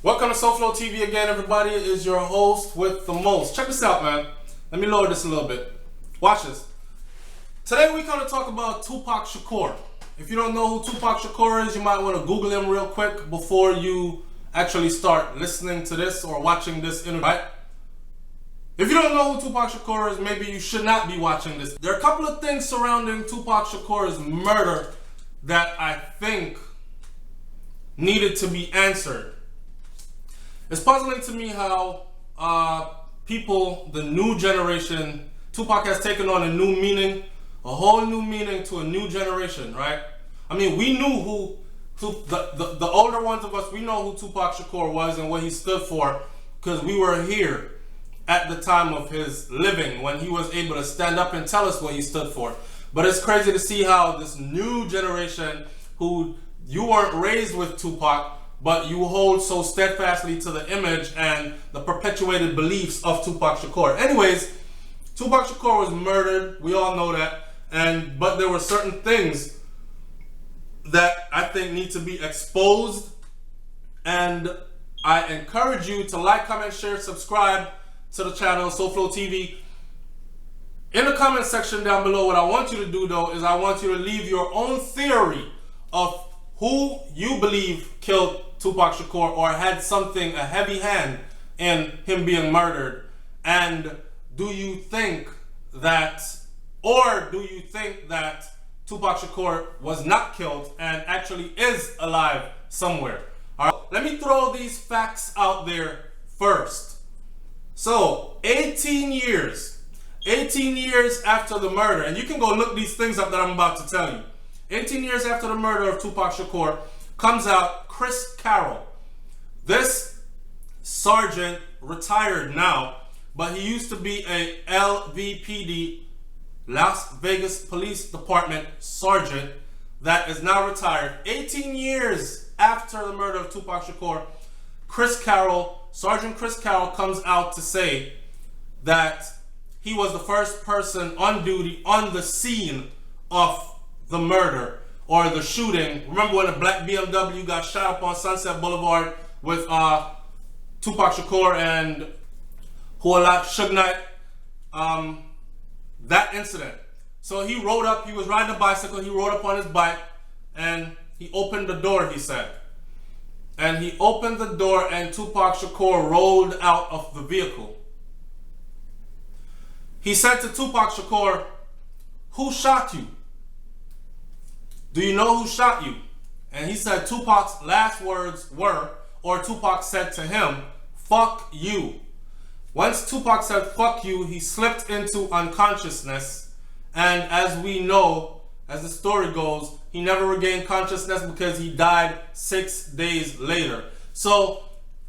Welcome to SouFLoTV again, everybody. It is your host with the most. Check this out, man. Let me lower this a little bit. Watch this. Today we're going to talk about Tupac Shakur. If you don't know who Tupac Shakur is, you might want to Google him real quick before you actually start listening to this or watching this interview, right? If you don't know who Tupac Shakur is, maybe you should not be watching this. There are a couple of things surrounding Tupac Shakur's murder that I think needed to be answered. It's puzzling to me how people, the new generation, Tupac has taken on a new meaning, a whole new meaning to a new generation, right? I mean, we knew the older ones of us, we know who Tupac Shakur was and what he stood for because we were here at the time of his living when he was able to stand up and tell us what he stood for. But it's crazy to see how this new generation, who you weren't raised with Tupac, but you hold so steadfastly to the image and the perpetuated beliefs of Tupac Shakur. Anyways, Tupac Shakur was murdered. We all know that. But there were certain things that I think need to be exposed. And I encourage you to like, comment, share, subscribe to the channel, SouFLoTV. In the comment section down below, what I want you to do, though, is I want you to leave your own theory of who you believe killed Tupac Shakur or had something, a heavy hand in him being murdered. And do you think that Tupac Shakur was not killed and actually is alive somewhere? All right, let me throw these facts out there first. So 18 years after the murder, and you can go look these things up that I'm about to tell you. 18 years after the murder of Tupac Shakur, comes out Chris Carroll. This sergeant, retired now, but he used to be a LVPD, Las Vegas Police Department sergeant that is now retired. 18 years after the murder of Tupac Shakur, Sergeant Chris Carroll comes out to say that he was the first person on duty on the scene of the murder or the shooting. Remember when the black BMW got shot up on Sunset Boulevard with Tupac Shakur and Suge Knight? That incident. So he rode up, he was riding a bicycle, he rode up on his bike and he opened the door, he said. And he opened the door and Tupac Shakur rolled out of the vehicle. He said to Tupac Shakur, "Who shot you? Do you know who shot you?" And he said Tupac's last words were, or Tupac said to him, "Fuck you." Once Tupac said "fuck you," he slipped into unconsciousness. And as we know, as the story goes, he never regained consciousness because he died 6 days later. So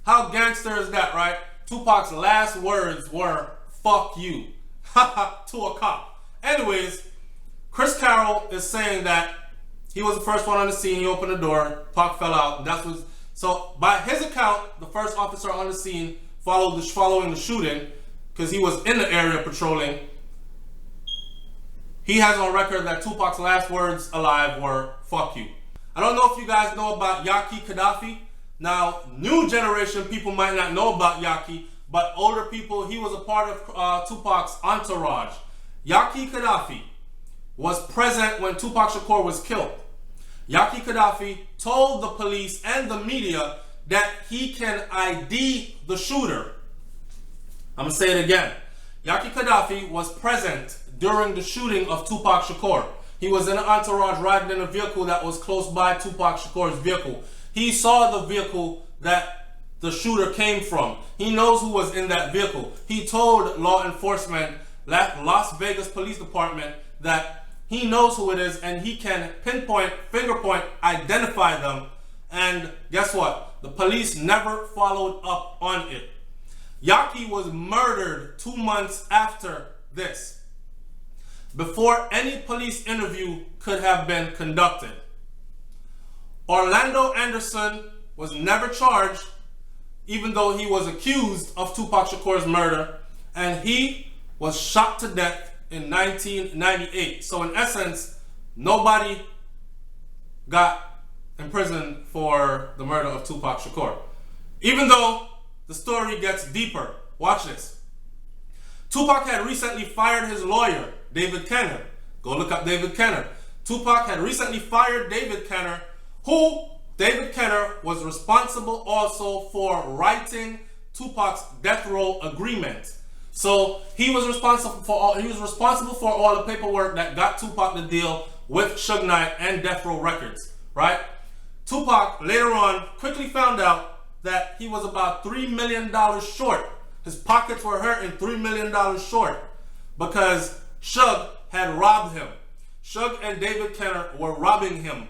how gangster is that, right? Tupac's last words were "fuck you" to a cop. Anyways, Chris Carroll is saying that he was the first one on the scene. He opened the door, Pac fell out. So by his account, the first officer on the scene following the shooting, because he was in the area patrolling, he has on record that Tupac's last words alive were "fuck you." I don't know if you guys know about Yaki Kaddafi. Now, new generation people might not know about Yaki, but older people, he was a part of Tupac's entourage. Yaki Kaddafi was present when Tupac Shakur was killed. Yaki Kaddafi told the police and the media that he can ID the shooter. I'm gonna say it again. Yaki Kaddafi was present during the shooting of Tupac Shakur. He was in an entourage riding in a vehicle that was close by Tupac Shakur's vehicle. He saw the vehicle that the shooter came from. He knows who was in that vehicle. He told law enforcement, Las Vegas Police Department, that he knows who it is and he can pinpoint, finger point, identify them. And guess what? The police never followed up on it. Yaki was murdered 2 months after this, before any police interview could have been conducted. Orlando Anderson was never charged, even though he was accused of Tupac Shakur's murder, and he was shot to death in 1998. So in essence, nobody got in prison for the murder of Tupac Shakur. Even though the story gets deeper. Watch this. Tupac had recently fired his lawyer, David Kenner. Go look up David Kenner. Tupac had recently fired David Kenner, who David Kenner was responsible also for writing Tupac's death row agreement. So he was responsible for all the paperwork that got Tupac the deal with Suge Knight and Death Row Records, right? Tupac later on quickly found out that he was about $3 million short. His pockets were hurting, $3 million short, because Suge had robbed him. Suge and David Kenner were robbing him,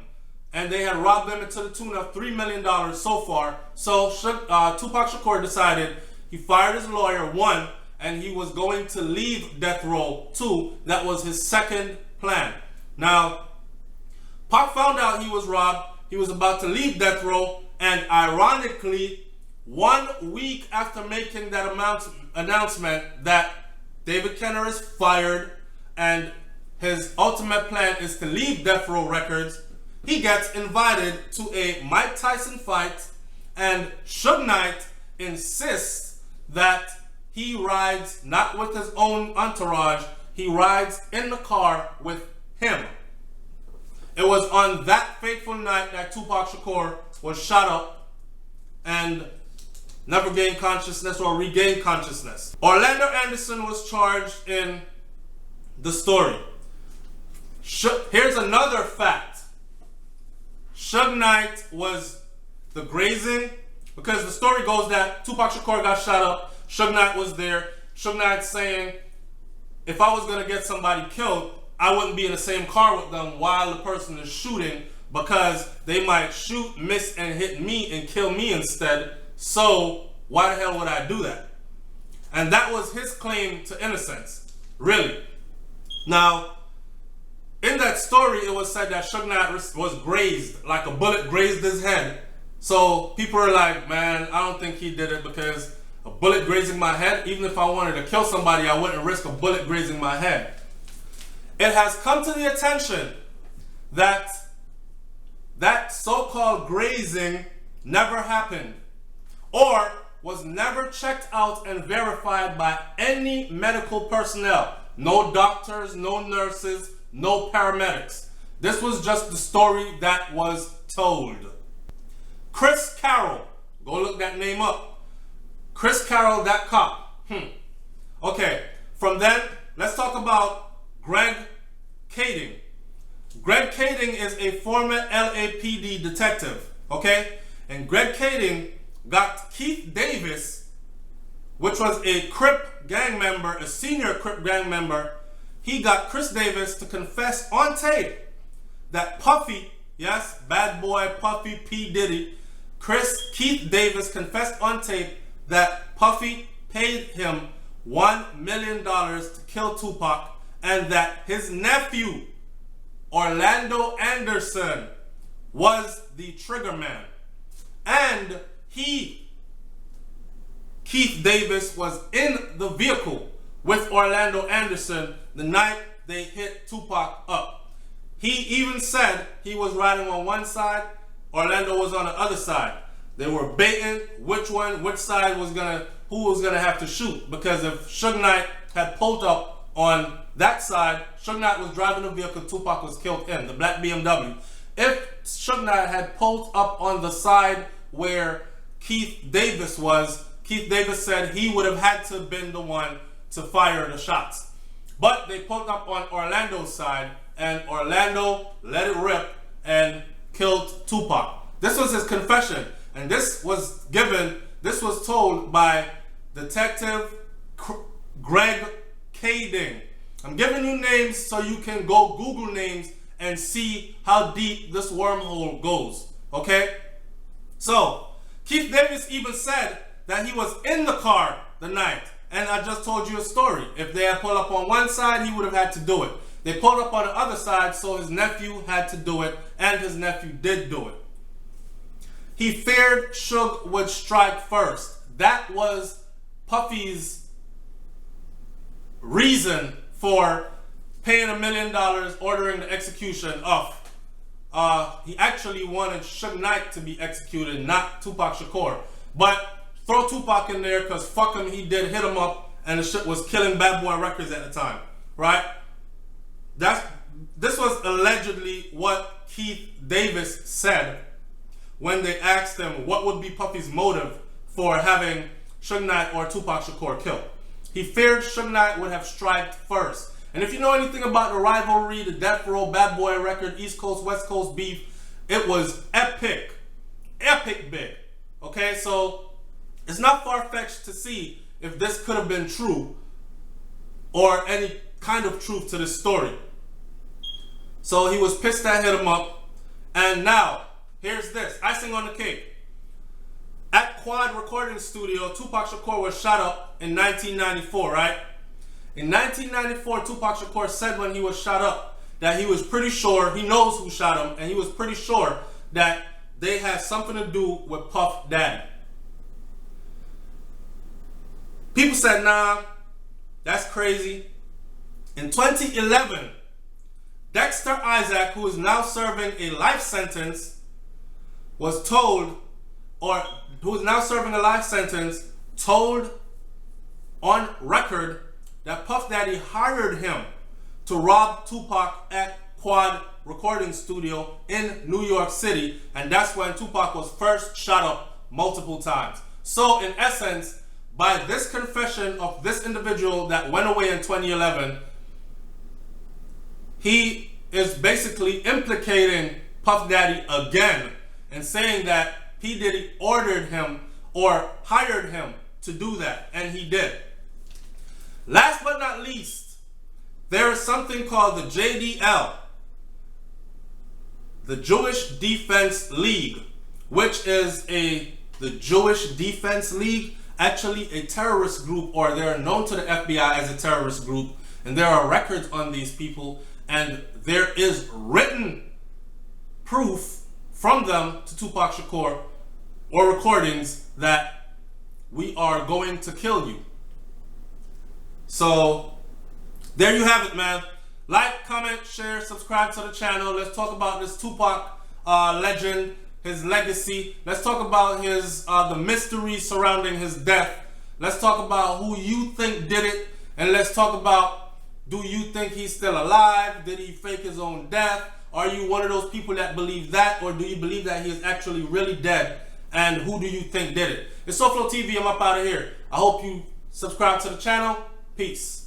and they had robbed them to the tune of $3 million so far. So Tupac Shakur decided he fired his lawyer, one, and he was going to leave Death Row, two. That was his second plan. Now, Pac found out he was robbed. He was about to leave Death Row, and ironically, 1 week after making that announcement that David Kenner is fired and his ultimate plan is to leave Death Row Records, he gets invited to a Mike Tyson fight, and Suge Knight insists that he rides not with his own entourage, he rides in the car with him. It was on that fateful night that Tupac Shakur was shot up and never gained consciousness or regained consciousness. Orlando Anderson was charged in the story. Here's another fact. Suge Knight was the grazing, because the story goes that Tupac Shakur got shot up, Suge Knight was there. Suge Knight saying, if I was going to get somebody killed, I wouldn't be in the same car with them while the person is shooting, because they might shoot, miss, and hit me and kill me instead. So why the hell would I do that? And that was his claim to innocence, really. Now, in that story, it was said that Suge Knight was grazed, like a bullet grazed his head. So people are like, man, I don't think he did it, because a bullet grazing my head, even if I wanted to kill somebody, I wouldn't risk a bullet grazing my head. It has come to the attention that that so-called grazing never happened, or was never checked out and verified by any medical personnel. No doctors, no nurses, no paramedics. This was just the story that was told. Chris Carroll, go look that name up. Chris Carroll, that cop. Okay, from then, let's talk about Greg Kading. Greg Kading is a former LAPD detective, okay? And Greg Kading got Keith Davis, which was a Crip gang member, a senior Crip gang member. He got Chris Davis to confess on tape that Puffy, yes, bad boy Puffy P. Diddy, Keith Davis confessed on tape that Puffy paid him $1 million to kill Tupac, and that his nephew, Orlando Anderson, was the trigger man. And Keith Davis, was in the vehicle with Orlando Anderson the night they hit Tupac up. He even said he was riding on one side, Orlando was on the other side. They were baiting which side who was gonna have to shoot, because if Suge Knight had pulled up on that side, Suge Knight was driving the vehicle Tupac was killed in, the black BMW. If Suge Knight had pulled up on the side where Keith Davis was, Keith Davis said he would have had to have been the one to fire the shots. But they pulled up on Orlando's side, and Orlando let it rip and killed Tupac. This was his confession, and this was told by Detective Greg Kading. I'm giving you names so you can go Google names and see how deep this wormhole goes, okay? So, Keith Davis even said that he was in the car the night, and I just told you a story. If they had pulled up on one side, he would have had to do it. They pulled up on the other side, so his nephew had to do it, and his nephew did do it. He feared Suge would strike first. That was Puffy's reason for paying $1 million, ordering the execution of. He actually wanted Suge Knight to be executed, not Tupac Shakur. But throw Tupac in there because fuck him, he did hit him up and the shit was killing Bad Boy Records at the time, right? This was allegedly what Keith Davis said when they asked him what would be Puffy's motive for having Suge Knight or Tupac Shakur killed. He feared Suge Knight would have striked first. And if you know anything about the rivalry, the Death Row, Bad Boy record, East Coast, West Coast beef, it was epic. Epic big. Okay, so it's not far-fetched to see if this could have been true or any kind of truth to this story. So he was pissed that hit him up. And now, here's this. Icing on the cake. At Quad Recording Studio, Tupac Shakur was shot up in 1994, right? In 1994, Tupac Shakur said when he was shot up that he was pretty sure, he knows who shot him, and he was pretty sure that they had something to do with Puff Daddy. People said, nah, that's crazy. In 2011, Dexter Isaac, who is now serving a life sentence, told on record that Puff Daddy hired him to rob Tupac at Quad Recording Studio in New York City, and that's when Tupac was first shot up multiple times. So in essence, by this confession of this individual that went away in 2011, he is basically implicating Puff Daddy again and saying that P. Diddy ordered him or hired him to do that, and he did. Last but not least, there is something called the JDL, the Jewish Defense League, which is the Jewish Defense League, actually a terrorist group, or they're known to the FBI as a terrorist group, and there are records on these people, and there is written proof from them to Tupac Shakur or recordings that we are going to kill you. So there you have it, man. Like, comment, share, subscribe to the channel. Let's talk about this Tupac legend, his legacy. Let's talk about his the mystery surrounding his death. Let's talk about who you think did it, and let's talk about, do you think he's still alive? Did he fake his own death? Are you one of those people that believe that, or do you believe that he is actually really dead? And who do you think did it? It's SouFLoTV. I'm up out of here. I hope you subscribe to the channel. Peace.